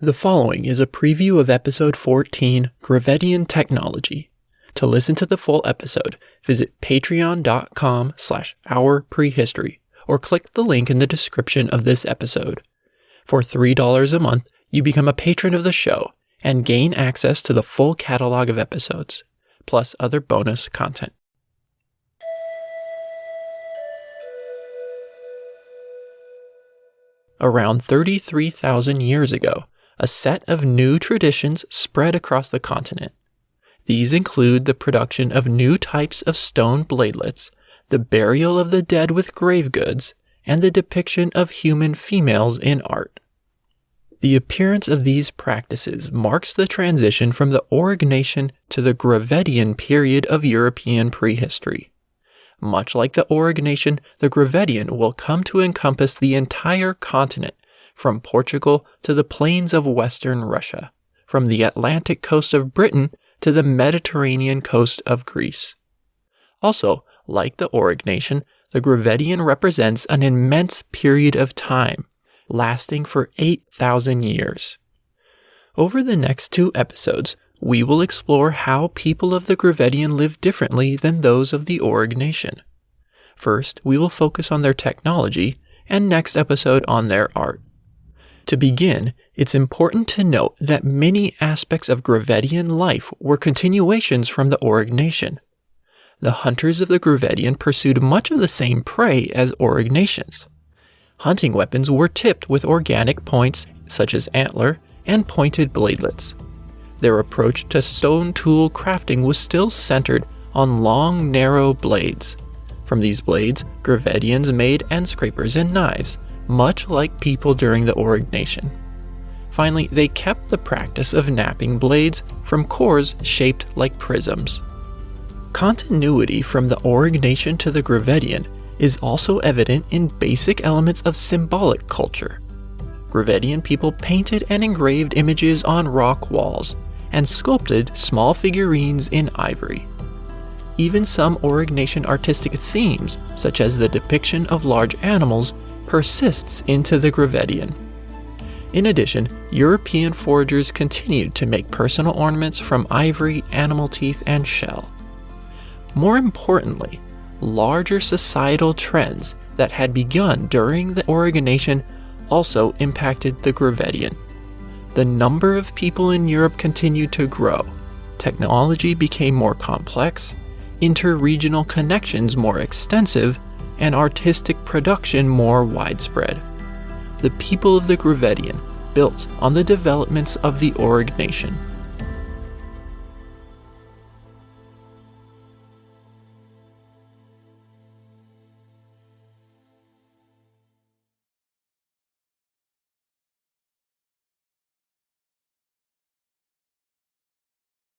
The following is a preview of episode 14, Gravettian Technology. To listen to the full episode, visit patreon.com/ourprehistory or click the link in the description of this episode. For $3 a month, you become a patron of the show and gain access to the full catalog of episodes, plus other bonus content. Around 33,000 years ago, a set of new traditions spread across the continent. These include the production of new types of stone bladelets, the burial of the dead with grave goods, and the depiction of human females in art. The appearance of these practices marks the transition from the Aurignacian to the Gravettian period of European prehistory. Much like the Aurignacian, the Gravettian will come to encompass the entire continent, from Portugal to the plains of western Russia, from the Atlantic coast of Britain to the Mediterranean coast of Greece. Also, like the Aurignacian, the Gravettian represents an immense period of time, lasting for 8,000 years. Over the next 2 episodes, we will explore how people of the Gravettian live differently than those of the Aurignacian. First, we will focus on their technology, and next episode on their art. To begin, it's important to note that many aspects of Gravettian life were continuations from the Aurignacian. The hunters of the Gravettian pursued much of the same prey as Aurignacians. Hunting weapons were tipped with organic points, such as antler, and pointed bladelets. Their approach to stone tool crafting was still centered on long, narrow blades. From these blades, Gravettians made end scrapers and knives, much like people during the Aurignacian. Finally, they kept the practice of knapping blades from cores shaped like prisms. Continuity from the Aurignacian to the Gravettian is also evident in basic elements of symbolic culture. Gravettian people painted and engraved images on rock walls and sculpted small figurines in ivory. Even some Aurignacian artistic themes, such as the depiction of large animals, persists into the Gravettian. In addition, European foragers continued to make personal ornaments from ivory, animal teeth, and shell. More importantly, larger societal trends that had begun during the Aurignacian also impacted the Gravettian. The number of people in Europe continued to grow, technology became more complex, inter-regional connections more extensive, and artistic production more widespread. The people of the Gravettian built on the developments of the Aurignacian.